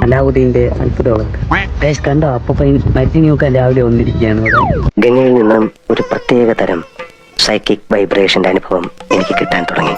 അലാവുദ്ദീന്റെ അത്ഭുതങ്ങളൊക്കെ കണ്ടോ? അപ്പൊ മരിച്ചിനിയൊക്കെ രാവിലെ വന്നിരിക്കുകയാണ് ഇവിടെ. ഗംഗയിൽ നിന്നും ഒരു പ്രത്യേക തരം സൈക്കിക് വൈബ്രേഷന്റെ അനുഭവം എനിക്ക് കിട്ടാൻ തുടങ്ങി.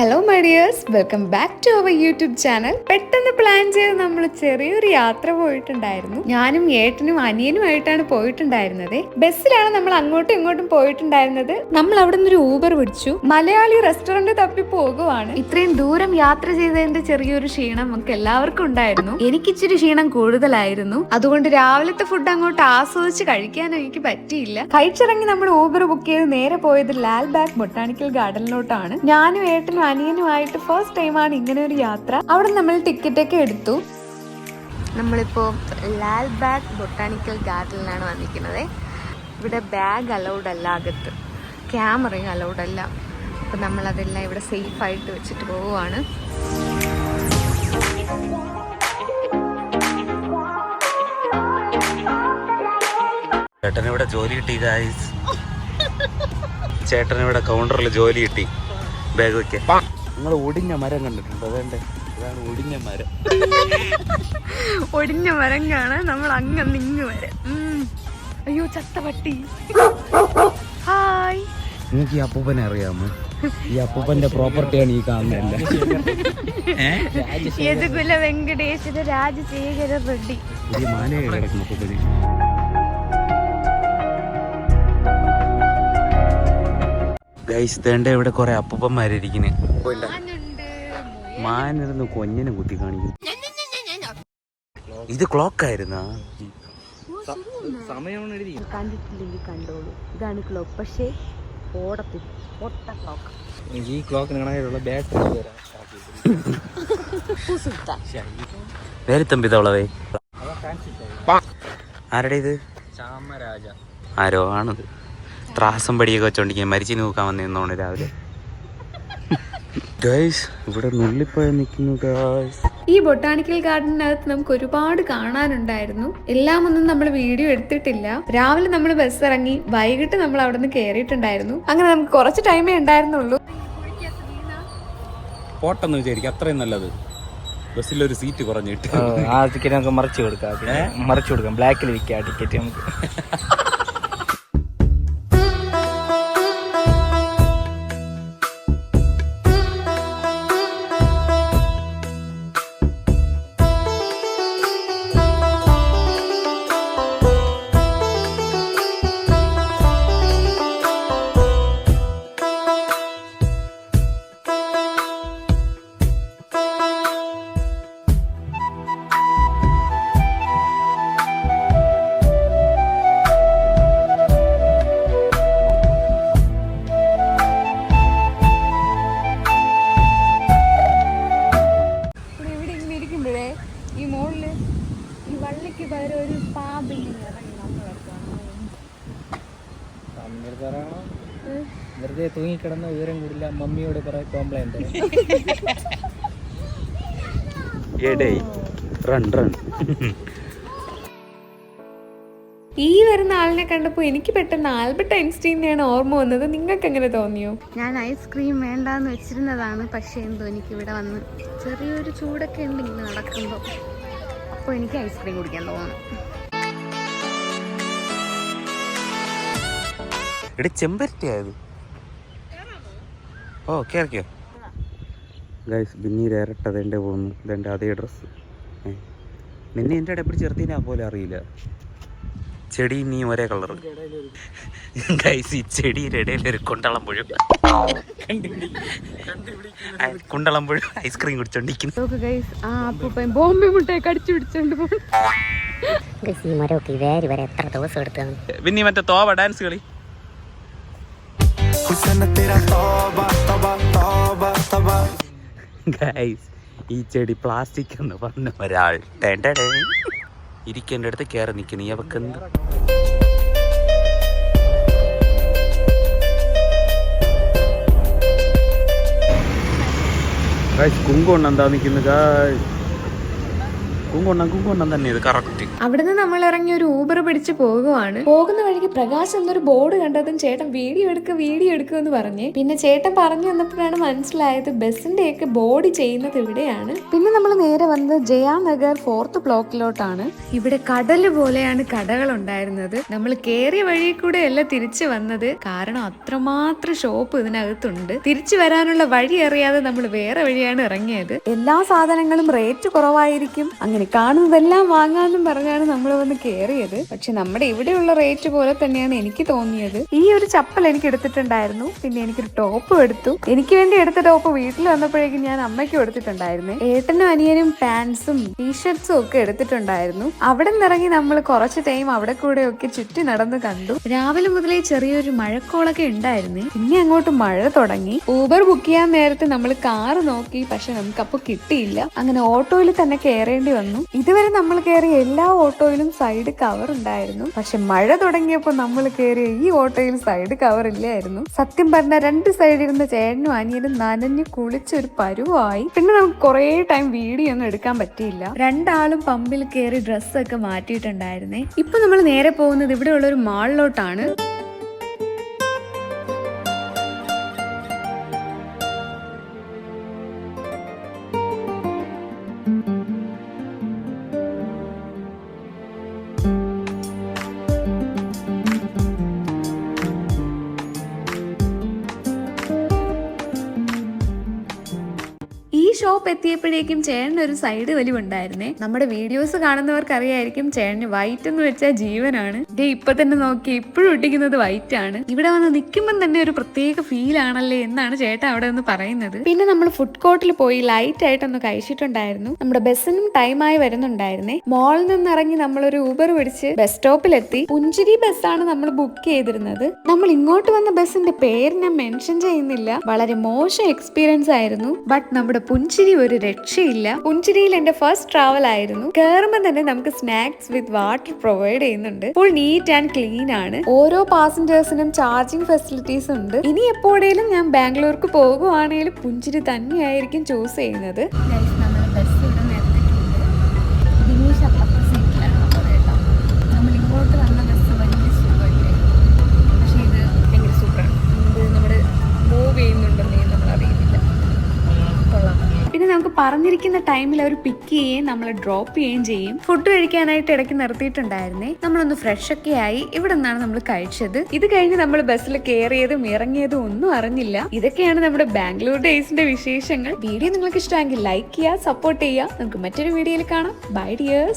Hello my dears, welcome back to our YouTube channel. പെട്ടെന്ന് പ്ലാൻ ചെയ്ത് നമ്മൾ ചെറിയൊരു യാത്ര പോയിട്ടുണ്ടായിരുന്നു. ഞാനും ഏട്ടനും അനിയനുമായിട്ടാണ് പോയിട്ടുണ്ടായിരുന്നത്. ബസ്സിലാണ് നമ്മൾ അങ്ങോട്ടും ഇങ്ങോട്ടും പോയിട്ടുണ്ടായിരുന്നത്. നമ്മൾ അവിടെ നിന്ന് ഒരു ഊബർ പിടിച്ചു. മലയാളി റെസ്റ്റോറന്റ് തപ്പി പോകുവാണ്. ഇത്രയും ദൂരം യാത്ര ചെയ്തതിന്റെ ചെറിയൊരു ക്ഷീണം നമുക്ക് എല്ലാവർക്കും ഉണ്ടായിരുന്നു. എനിക്കിച്ചിരി ക്ഷീണം കൂടുതലായിരുന്നു. അതുകൊണ്ട് രാവിലത്തെ ഫുഡ് അങ്ങോട്ട് ആസ്വദിച്ച് കഴിക്കാനും എനിക്ക് പറ്റിയില്ല. കഴിച്ചിറങ്ങി നമ്മൾ ഊബർ ബുക്ക് ചെയ്ത് നേരെ പോയത് ലാൽബാഗ് ബൊട്ടാണിക്കൽ ഗാർഡനിലോട്ടാണ്. ഞാനും ഏട്ടനും അനിയനുമായിട്ട് ഫസ്റ്റ് ടൈമാണ് ഇങ്ങനെ ഒരു യാത്ര. അവിടെ നമ്മൾ ടിക്കറ്റ് ഒക്കെ എടുത്തു. നമ്മളിപ്പോൾ ലാൽബാഗ് ബൊട്ടാണിക്കൽ ഗാർഡനിലാണ് വന്നിരിക്കുന്നത്. ഇവിടെ ബാഗ് അലൗഡ് അല്ല, അകത്ത് ക്യാമറയും അലൗഡ് അല്ല. അപ്പം നമ്മളതെല്ലാം ഇവിടെ സേഫായിട്ട് വെച്ചിട്ട് പോവുകയാണ്. ചേട്ടനിവിടെ ജോലി കിട്ടി ഗായ്സ്. ചേട്ടനിവിടെ കൗണ്ടറിൽ ജോലി കിട്ടി. ബാഗ് വെക്കാൻ നിങ്ങൾ ഒടിഞ്ഞ മരം കണ്ടിട്ടുണ്ടോ? അതേണ്ടേ, ഇതാണ് ഒടിഞ്ഞ മരം. ഒടിഞ്ഞ മരം കാണാൻ നമ്മൾ അങ്ങ് നിങ്ങ് വരെ. അയ്യോ ചത്ത പട്ടി. ഹായ്, നിങ്ങൾക്ക് ഈ അപ്പൂപ്പനെ അറിയാമോ? ഈ അപ്പൂപ്പന്റെ പ്രോപ്പർട്ടിയാണ് ഈ കാണുന്നതല്ല. യദുകുല വെങ്കടേശ്വര രാജശേഖര റെഡ്ഡി. ഈ മാലയൊക്കെ കിടക്കും അപ്പൂപ്പന്. ഗൈസ് തേണ്ട ഇവിടെ കുറെ അപ്പൂപ്പന്മാരിരിക്കുന്നു. മാനിരുന്ന് കൊഞ്ഞനെ കുത്തി കാണിക്കും. ഇത് ക്ലോക്ക് ആയിരുന്നാ? കണ്ടിട്ടില്ലെങ്കിൽ കണ്ടോളൂ, ഇതാണ് ക്ലോക്ക്. പക്ഷേ ഓടത്തിൽ ഒട്ട ക്ലോക്ക്. ഈ ക്ലോക്കിനുള്ള ബാറ്ററി വേലത്തമ്പി തവളവേ. ആരുടെ ഇത്? ചാമരാജ ആരോ ആണത്. ത്രാസം പടിയൊക്കെ വെച്ചോണ്ടിരിക്കാൻ മരിച്ചിന് നോക്കാൻ വന്നിരുന്നോണ്ട് രാവിലെ. ഗൈസ് ഇവിടെ നുള്ളിപ്പോയ നിൽക്കുന്നു ഗൈസ്. ഈ ബൊട്ടാണിക്കൽ ഗാർഡനകത്ത് നമുക്ക് ഒരുപാട് കാണാനുണ്ടായിരുന്നു. എല്ലാം ഒന്നും നമ്മൾ വീഡിയോ എടുത്തിട്ടില്ല. രാവിലെ നമ്മൾ ബസ് ഇറങ്ങി, വൈകിട്ട് നമ്മൾ അവിടെ നിന്ന് കയറിയിട്ടുണ്ടായിരുന്നു. അങ്ങനെ നമുക്ക് കുറച്ച് ടൈമേ ഉണ്ടായിരുന്നുള്ളൂ. പോട്ടെന്ന് വിചാരിക്കും, അത്രയും നല്ലത്. ബസ്സിലൊരു സീറ്റ് കുറഞ്ഞിട്ട് ആ ടിക്കറ്റ് നമുക്ക് മറിച്ചു കൊടുക്കാം. ബ്ലാക്കിൽ വിൽക്കാം ടിക്കറ്റ് നമുക്ക്. ഈ മോളില് ഈ വള്ളിക്ക് പകരം ഒരു പാമ്പിങ്ങനെ ഇറങ്ങി വെറുതെ തൂങ്ങിക്കിടന്ന വിവരം കൂടില്ല. മമ്മിയോട് കുറെ കോംപ്ലൈന്റ്. ഈ വരുന്ന ആളിനെ കണ്ടപ്പോൾ എനിക്ക് പെട്ടെന്ന് ആൽബർട്ട് ഐൻസ്റ്റീനെയാണ് ഓർമ്മ വന്നത്. നിങ്ങൾക്ക് എങ്ങനെ തോന്നിയോ? ഞാൻ ഐസ്ക്രീം വേണ്ടാന്ന് വെച്ചിരുന്നതാണ്. പക്ഷേ എന്തോ എനിക്ക് ഇവിടെ വന്ന് ചെറിയൊരു ചൂടൊക്കെ ഉണ്ട് ഇങ്ങനെ നടക്കുമ്പോൾ. അപ്പോൾ എനിക്ക് ഐസ്ക്രീം കുടിക്കാൻ തോന്നുന്നു. ചെമ്പരത്തിയായത്. ഓ കേറിക്കോ ഗൈസ്. പിന്നീട് ഇരട്ടതെൻ്റെ പോകുന്നു. ഇതെൻ്റെ അതേ ഡ്രസ്സ്. നിന്നെ എൻ്റെ ഇടയിൽ പിടിച്ച് ചേർത്തിനാ പോലെ അറിയില്ല. ചെടി നീ ഒരേ കളർ ഗൈസ്. ഈ ചെടിയുടെ ഇടയിൽ ഒരു കുണ്ടളമ്പുഴ ഐസ്ക്രീം കുടിച്ചോണ്ടിരിക്കുന്നു. ബോംബെ മുട്ടായി കടിച്ചു പിടിച്ചോണ്ട് പോകും. പിന്നെ മറ്റേ തോവ ഡാൻസ് കളി. ഗൈസ് ഈ ചെടി പ്ലാസ്റ്റിക് എന്ന് പറഞ്ഞ ഒരാൾ ഇരിക്കേണ്ട അടുത്ത് കയറി നിൽക്കുന്നു. ഈ അവക്കെന്ത് കുങ്കുണ്ട് എന്താ നിൽക്കുന്നു. കുങ്കൊണ്ണം തന്നെ ഇത് കറക്റ്റ്. അവിടുന്ന് നമ്മൾ ഇറങ്ങി ഒരു ഊബർ പിടിച്ച് പോകുവാണ്. പോകുന്ന വഴിക്ക് പ്രകാശ് എന്നൊരു ബോർഡ് കണ്ടതും ചേട്ടൻ വീഡിയോ എടുക്കുക എന്ന് പറഞ്ഞ്. പിന്നെ ചേട്ടൻ പറഞ്ഞു വന്നപ്പോഴാണ് മനസ്സിലായത് ബസ്സിന്റെയൊക്കെ ബോഡി ചെയ്യുന്നത് ഇവിടെയാണ്. പിന്നെ നമ്മൾ നേരെ വന്നത് ജയാനഗർ 4th ബ്ലോക്കിലോട്ടാണ്. ഇവിടെ കടല് പോലെയാണ് കടകൾ ഉണ്ടായിരുന്നത്. നമ്മൾ കേറിയ വഴി കൂടെ അല്ല തിരിച്ചു വന്നത്, കാരണം അത്രമാത്രം ഷോപ്പ് ഇതിനകത്തുണ്ട്. തിരിച്ചു വരാനുള്ള വഴി അറിയാതെ നമ്മൾ വേറെ വഴിയാണ് ഇറങ്ങിയത്. എല്ലാ സാധനങ്ങളും റേറ്റ് കുറവായിരിക്കും, അങ്ങനെ കാണുന്നതെല്ലാം വാങ്ങാന്നും പറഞ്ഞാണ് നമ്മൾ വന്ന് കേറിയത്. പക്ഷെ നമ്മുടെ ഇവിടെയുള്ള റേറ്റ് പോലെ തന്നെയാണ് എനിക്ക് തോന്നിയത്. ഈ ഒരു ചപ്പൽ എനിക്ക് എടുത്തിട്ടുണ്ടായിരുന്നു, പിന്നെ എനിക്കൊരു ടോപ്പും എടുത്തു. എനിക്ക് വേണ്ടി എടുത്ത ടോപ്പ് വീട്ടിൽ വന്നപ്പോഴേക്കും ഞാൻ അമ്മയ്ക്കും എടുത്തിട്ടുണ്ടായിരുന്നു. ഏട്ടനും അനിയനും പാൻസും ടീഷർട്സും ഒക്കെ എടുത്തിട്ടുണ്ടായിരുന്നു. അവിടെ നിന്നിറങ്ങി നമ്മൾ കുറച്ച് ടൈം അവിടെ കൂടെ ഒക്കെ ചുറ്റി നടന്ന് കണ്ടു. രാവിലെ മുതലേ ചെറിയൊരു മഴക്കോളൊക്കെ ഉണ്ടായിരുന്നു. പിന്നെ അങ്ങോട്ട് മഴ തുടങ്ങി. ഊബർ ബുക്ക് ചെയ്യാൻ നേരത്തെ നമ്മൾ കാറ് നോക്കി, പക്ഷെ നമുക്ക് അപ്പൊ കിട്ടിയില്ല. അങ്ങനെ ഓട്ടോയിൽ തന്നെ കയറേണ്ടി വന്നു. ഇതുവരെ നമ്മൾ കയറിയ എല്ലാ ഓട്ടോയിലും സൈഡ് കവർ ഉണ്ടായിരുന്നു, പക്ഷെ മഴ തുടങ്ങിയപ്പോൾ നമ്മൾ കയറിയ ഈ ഓട്ടോയിൽ സൈഡ് കവർ ഇല്ലായിരുന്നു. സത്യം പറഞ്ഞ 2 സൈഡിരുന്ന ചേട്ടനും അനിയനും നനഞ്ഞു കുളിച്ചൊരു പരുവായി. പിന്നെ നമുക്ക് കുറേ ടൈം വീഡിയോ ഒന്നും എടുക്കാൻ പറ്റിയില്ല. 2 ആളും പമ്പിൽ കയറി ഡ്രസ്സൊക്കെ മാറ്റിയിട്ടുണ്ടായിരുന്നേ. ഇപ്പൊ നമ്മൾ നേരെ പോകുന്നത് ഇവിടെയുള്ള ഒരു മാളിലോട്ടാണ്. ഈ ഷോപ്പ് എത്തിയപ്പോഴേക്കും ചേട്ടന് ഒരു സൈഡ് വലിവുണ്ടായിരുന്നേ. നമ്മുടെ വീഡിയോസ് കാണുന്നവർക്ക് അറിയായിരിക്കും ചേട്ടന് വൈറ്റ് എന്ന് വെച്ചാൽ ജീവനാണ്. ഇപ്പൊ തന്നെ നോക്കി ഇപ്പോഴും ഒട്ടിക്കുന്നത് വൈറ്റ് ആണ്. ഇവിടെ വന്ന് നിൽക്കുമ്പോൾ തന്നെ ഒരു പ്രത്യേക ഫീൽ ആണല്ലേ എന്നാണ് ചേട്ടൻ അവിടെ നിന്ന് പറയുന്നത്. പിന്നെ നമ്മൾ ഫുഡ് കോർട്ടിൽ പോയി ലൈറ്റ് ആയിട്ടൊന്ന് കഴിച്ചിട്ടുണ്ടായിരുന്നു. നമ്മുടെ ബസ്സിനും ടൈമായി വരുന്നുണ്ടായിരുന്നേ. മോളിൽ നിന്ന് ഇറങ്ങി നമ്മളൊരു ഊബർ പിടിച്ച് ബസ് സ്റ്റോപ്പിലെത്തി. പുഞ്ചിരി ബസ്സാണ് നമ്മൾ ബുക്ക് ചെയ്തിരുന്നത്. നമ്മൾ ഇങ്ങോട്ട് വന്ന ബസ്സിന്റെ പേര് ഞാൻ മെൻഷൻ ചെയ്യുന്നില്ല, വളരെ മോശം എക്സ്പീരിയൻസ് ആയിരുന്നു. ബട്ട് നമ്മുടെ പുഞ്ചിരി ഒരു രക്ഷയില്ല. പുഞ്ചിരിയിൽ എന്റെ ഫസ്റ്റ് ട്രാവൽ ആയിരുന്നു. കയറുമ്പോൾ തന്നെ നമുക്ക് സ്നാക്സ് വിത്ത് വാട്ടർ പ്രൊവൈഡ് ചെയ്യുന്നുണ്ട്. ഫുൾ നീറ്റ് ആൻഡ് ക്ലീൻ ആണ്. ഓരോ പാസഞ്ചേഴ്സിനും ചാർജിങ് ഫെസിലിറ്റീസ് ഉണ്ട്. ഇനി എപ്പോഴേലും ഞാൻ ബാംഗ്ലൂർക്ക് പോകുവാണെങ്കിലും പുഞ്ചിരി തന്നെയായിരിക്കും ചൂസ് ചെയ്യുന്നത്. നമ്മൾ ഇങ്ങോട്ട് വന്ന ബസ് വലിയ സുഖമില്ലേ, പക്ഷെ ഇത് ഭയങ്കര സൂപ്പറാണ്. ഇത് നമ്മുടെ മൂവ് ചെയ്യുന്നുണ്ടെന്നേ നമ്മൾ അറിയുന്നില്ല. കൊള്ളാം. പിന്നെ നമുക്ക് പറഞ്ഞിരിക്കുന്ന ടൈമിൽ അവർ പിക്ക് ചെയ്യുകയും നമ്മളെ ഡ്രോപ്പ് ചെയ്യുകയും ചെയ്യും. ഫുഡ് കഴിക്കാനായിട്ട് ഇടയ്ക്ക് നിർത്തിയിട്ടുണ്ടായിരുന്നേ. നമ്മളൊന്ന് ഫ്രഷ് ഒക്കെ ആയി ഇവിടെ നിന്നാണ് നമ്മൾ കഴിച്ചത്. ഇത് കഴിഞ്ഞ് നമ്മൾ ബസ്സിൽ കയറിയതും ഇറങ്ങിയതും ഒന്നും അറിഞ്ഞില്ല. ഇതൊക്കെയാണ് നമ്മുടെ ബാംഗ്ലൂർ ഡേയ്സിന്റെ വിശേഷങ്ങൾ. വീഡിയോ നിങ്ങൾക്ക് ഇഷ്ടമെങ്കിൽ ലൈക്ക് ചെയ്യുക, സപ്പോർട്ട് ചെയ്യുക. നമുക്ക് മറ്റൊരു വീഡിയോയിൽ കാണാം. Bye dears.